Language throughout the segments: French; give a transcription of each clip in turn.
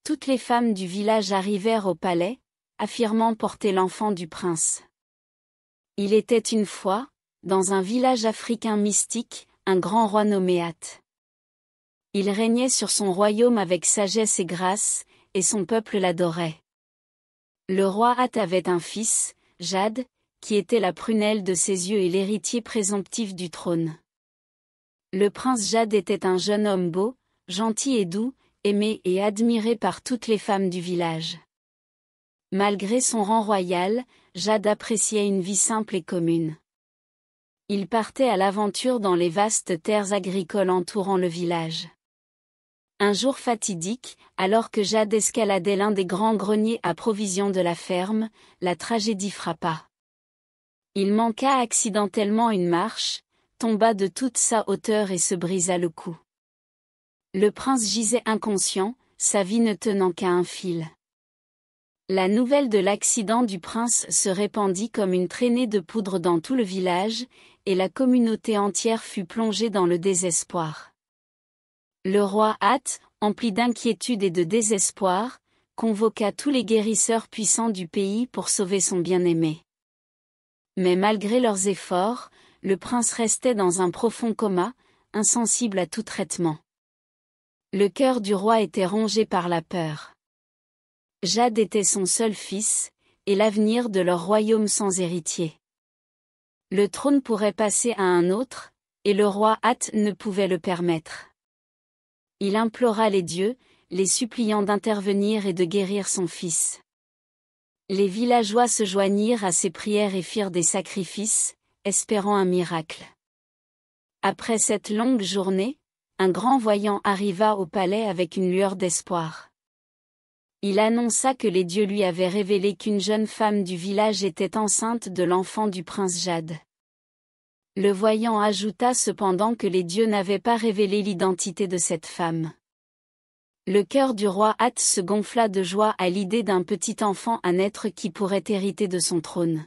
Toutes les femmes du village arrivèrent au palais, affirmant porter l'enfant du prince. Il était une fois, dans un village africain mystique, un grand roi nommé At. Il régnait sur son royaume avec sagesse et grâce, et son peuple l'adorait. Le roi At avait un fils, Jad, qui était la prunelle de ses yeux et l'héritier présomptif du trône. Le prince Jad était un jeune homme beau, gentil et doux, aimé et admiré par toutes les femmes du village. Malgré son rang royal, Jad appréciait une vie simple et commune. Il partait à l'aventure dans les vastes terres agricoles entourant le village. Un jour fatidique, alors que Jad escaladait l'un des grands greniers à provisions de la ferme, la tragédie frappa. Il manqua accidentellement une marche, tomba de toute sa hauteur et se brisa le cou. Le prince gisait inconscient, sa vie ne tenant qu'à un fil. La nouvelle de l'accident du prince se répandit comme une traînée de poudre dans tout le village, et la communauté entière fut plongée dans le désespoir. Le roi At, empli d'inquiétude et de désespoir, convoqua tous les guérisseurs puissants du pays pour sauver son bien-aimé. Mais malgré leurs efforts, le prince restait dans un profond coma, insensible à tout traitement. Le cœur du roi était rongé par la peur. Jad était son seul fils, et l'avenir de leur royaume sans héritier. Le trône pourrait passer à un autre, et le roi At ne pouvait le permettre. Il implora les dieux, les suppliant d'intervenir et de guérir son fils. Les villageois se joignirent à ses prières et firent des sacrifices, espérant un miracle. Après cette longue journée, un grand voyant arriva au palais avec une lueur d'espoir. Il annonça que les dieux lui avaient révélé qu'une jeune femme du village était enceinte de l'enfant du prince Jad. Le voyant ajouta cependant que les dieux n'avaient pas révélé l'identité de cette femme. Le cœur du roi At se gonfla de joie à l'idée d'un petit enfant à naître qui pourrait hériter de son trône.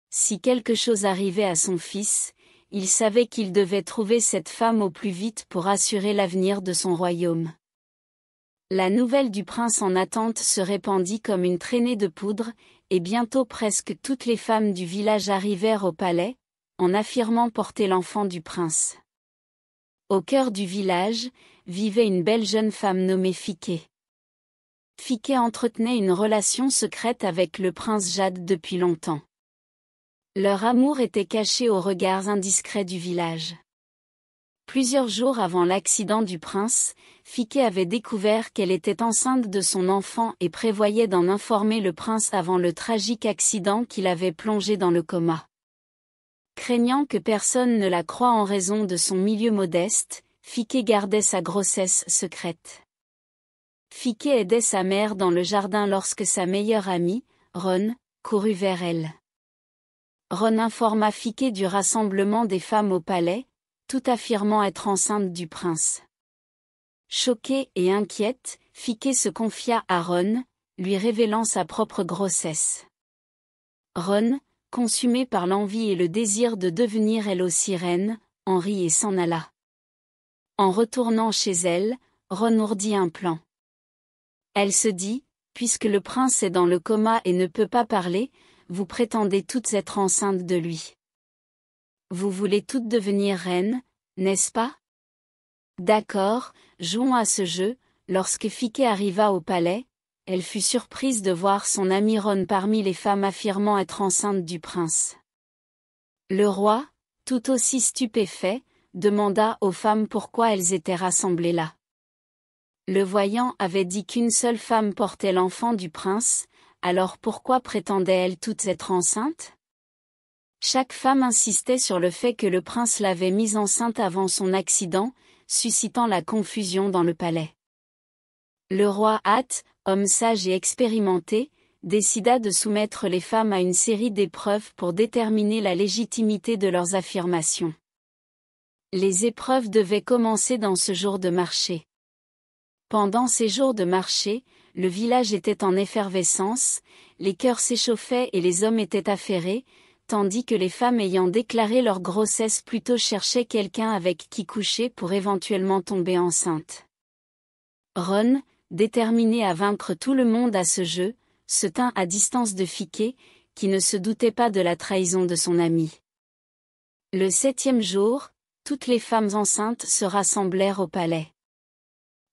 Si quelque chose arrivait à son fils, il savait qu'il devait trouver cette femme au plus vite pour assurer l'avenir de son royaume. La nouvelle du prince en attente se répandit comme une traînée de poudre, et bientôt presque toutes les femmes du village arrivèrent au palais, en affirmant porter l'enfant du prince. Au cœur du village, vivait une belle jeune femme nommée Fiké. Fiké entretenait une relation secrète avec le prince Jad depuis longtemps. Leur amour était caché aux regards indiscrets du village. Plusieurs jours avant l'accident du prince, Fiké avait découvert qu'elle était enceinte de son enfant et prévoyait d'en informer le prince avant le tragique accident qui l'avait plongé dans le coma. Craignant que personne ne la croie en raison de son milieu modeste, Fiké gardait sa grossesse secrète. Fiké aidait sa mère dans le jardin lorsque sa meilleure amie, Ron, courut vers elle. Ron informa Fiké du rassemblement des femmes au palais, tout affirmant être enceinte du prince. Choquée et inquiète, Fiké se confia à Ron, lui révélant sa propre grossesse. Ron, consumée par l'envie et le désir de devenir elle aussi reine, en rit et s'en alla. En retournant chez elle, Ron ourdit un plan. Elle se dit, puisque le prince est dans le coma et ne peut pas parler, vous prétendez toutes être enceintes de lui. Vous voulez toutes devenir reines, n'est-ce pas? D'accord, jouons à ce jeu. Lorsque Fiké arriva au palais, elle fut surprise de voir son amie Ron parmi les femmes affirmant être enceinte du prince. Le roi, tout aussi stupéfait, demanda aux femmes pourquoi elles étaient rassemblées là. Le voyant avait dit qu'une seule femme portait l'enfant du prince, alors pourquoi prétendaient-elles toutes être enceintes? Chaque femme insistait sur le fait que le prince l'avait mise enceinte avant son accident, suscitant la confusion dans le palais. Le roi At, homme sage et expérimenté, décida de soumettre les femmes à une série d'épreuves pour déterminer la légitimité de leurs affirmations. Les épreuves devaient commencer dans ce jour de marché. Pendant ces jours de marché, le village était en effervescence, les cœurs s'échauffaient et les hommes étaient affairés, tandis que les femmes ayant déclaré leur grossesse plutôt cherchaient quelqu'un avec qui coucher pour éventuellement tomber enceinte. Ron, déterminé à vaincre tout le monde à ce jeu, se tint à distance de Fiké, qui ne se doutait pas de la trahison de son ami. Le 7e jour, toutes les femmes enceintes se rassemblèrent au palais.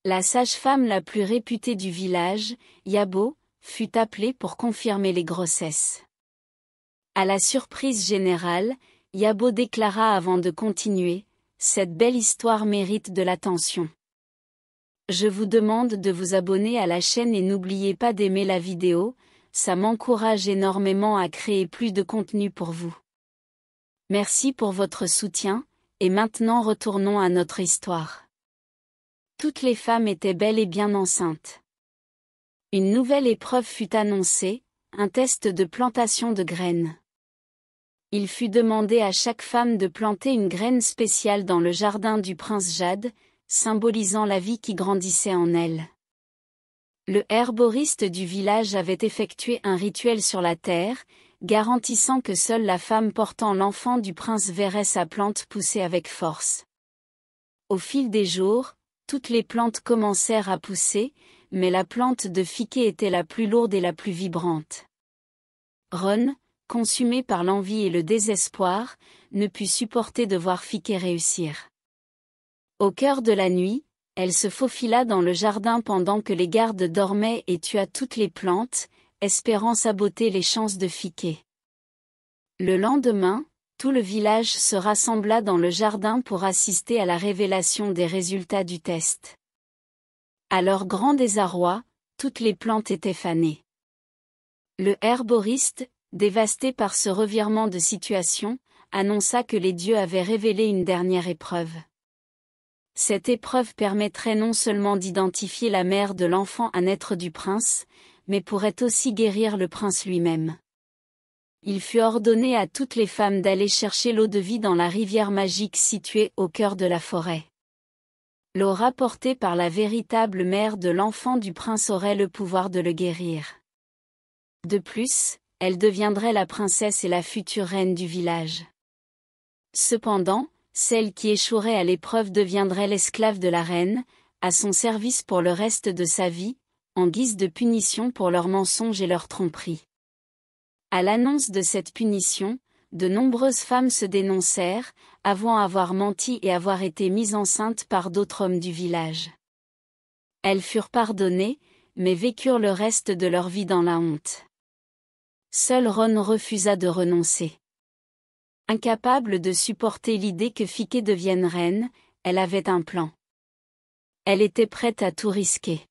La sage-femme la plus réputée du village, Yabo, fut appelée pour confirmer les grossesses. À la surprise générale, Yabo déclara avant de continuer, « Cette belle histoire mérite de l'attention. Je vous demande de vous abonner à la chaîne et n'oubliez pas d'aimer la vidéo, ça m'encourage énormément à créer plus de contenu pour vous. Merci pour votre soutien, et maintenant retournons à notre histoire. » Toutes les femmes étaient bel et bien enceintes. Une nouvelle épreuve fut annoncée, un test de plantation de graines. Il fut demandé à chaque femme de planter une graine spéciale dans le jardin du prince Jade, symbolisant la vie qui grandissait en elle. Le herboriste du village avait effectué un rituel sur la terre, garantissant que seule la femme portant l'enfant du prince verrait sa plante pousser avec force. Au fil des jours, toutes les plantes commencèrent à pousser, mais la plante de Fiké était la plus lourde et la plus vibrante. Ron, consumé par l'envie et le désespoir, ne put supporter de voir Fiké réussir. Au cœur de la nuit, elle se faufila dans le jardin pendant que les gardes dormaient et tua toutes les plantes, espérant saboter les chances de Fiké. Le lendemain, tout le village se rassembla dans le jardin pour assister à la révélation des résultats du test. À leur grand désarroi, toutes les plantes étaient fanées. Le herboriste, dévasté par ce revirement de situation, annonça que les dieux avaient révélé une dernière épreuve. Cette épreuve permettrait non seulement d'identifier la mère de l'enfant à naître du prince, mais pourrait aussi guérir le prince lui-même. Il fut ordonné à toutes les femmes d'aller chercher l'eau de vie dans la rivière magique située au cœur de la forêt. L'eau rapportée par la véritable mère de l'enfant du prince aurait le pouvoir de le guérir. De plus, elle deviendrait la princesse et la future reine du village. Cependant, celle qui échouerait à l'épreuve deviendrait l'esclave de la reine, à son service pour le reste de sa vie, en guise de punition pour leurs mensonges et leurs tromperies. À l'annonce de cette punition, de nombreuses femmes se dénoncèrent, avouant avoir menti et avoir été mises enceintes par d'autres hommes du village. Elles furent pardonnées, mais vécurent le reste de leur vie dans la honte. Seul Ron refusa de renoncer. Incapable de supporter l'idée que Fiké devienne reine, elle avait un plan. Elle était prête à tout risquer.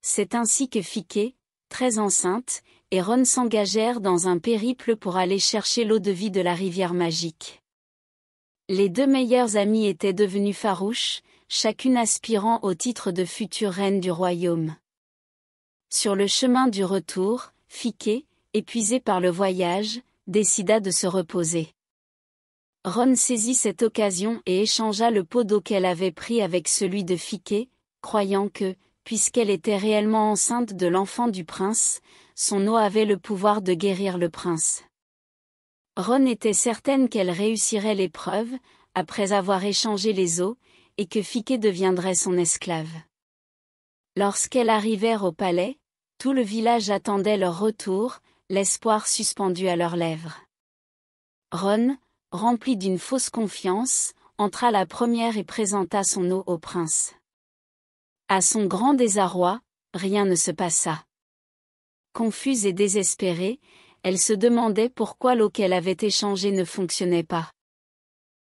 C'est ainsi que Fiké, très enceinte, et Ron s'engagèrent dans un périple pour aller chercher l'eau de vie de la rivière magique. Les deux meilleures amies étaient devenues farouches, chacune aspirant au titre de future reine du royaume. Sur le chemin du retour, Fiké, épuisé par le voyage, décida de se reposer. Ron saisit cette occasion et échangea le pot d'eau qu'elle avait pris avec celui de Fiké, croyant que, puisqu'elle était réellement enceinte de l'enfant du prince, son eau avait le pouvoir de guérir le prince. Ron était certaine qu'elle réussirait l'épreuve, après avoir échangé les eaux, et que Fiké deviendrait son esclave. Lorsqu'elles arrivèrent au palais, tout le village attendait leur retour, l'espoir suspendu à leurs lèvres. Ron, rempli d'une fausse confiance, entra la première et présenta son eau au prince. À son grand désarroi, rien ne se passa. Confuse et désespérée, elle se demandait pourquoi l'eau qu'elle avait échangée ne fonctionnait pas.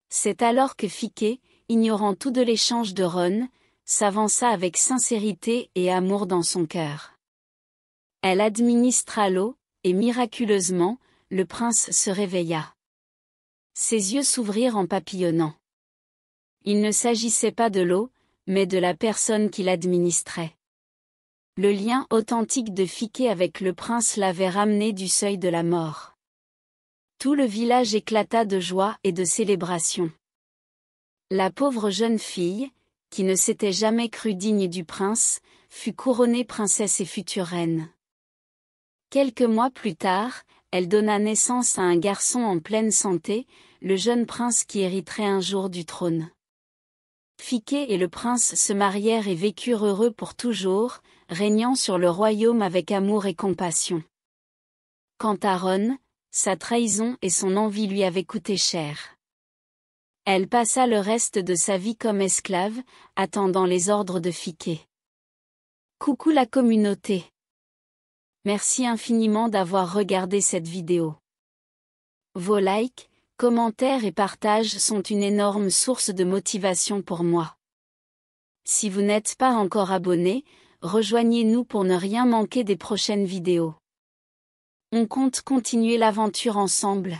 C'est alors que Fiké, ignorant tout de l'échange de Ron, s'avança avec sincérité et amour dans son cœur. Elle administra l'eau, et miraculeusement, le prince se réveilla. Ses yeux s'ouvrirent en papillonnant. Il ne s'agissait pas de l'eau, mais de la personne qui l'administrait. Le lien authentique de Fiké avec le prince l'avait ramené du seuil de la mort. Tout le village éclata de joie et de célébration. La pauvre jeune fille, qui ne s'était jamais crue digne du prince, fut couronnée princesse et future reine. Quelques mois plus tard, elle donna naissance à un garçon en pleine santé, le jeune prince qui hériterait un jour du trône. Fiké et le prince se marièrent et vécurent heureux pour toujours, régnant sur le royaume avec amour et compassion. Quant à Ron, sa trahison et son envie lui avaient coûté cher. Elle passa le reste de sa vie comme esclave, attendant les ordres de Fiké. Coucou la communauté. Merci infiniment d'avoir regardé cette vidéo. Vos likes, commentaires et partages sont une énorme source de motivation pour moi. Si vous n'êtes pas encore abonné, rejoignez-nous pour ne rien manquer des prochaines vidéos. On compte continuer l'aventure ensemble.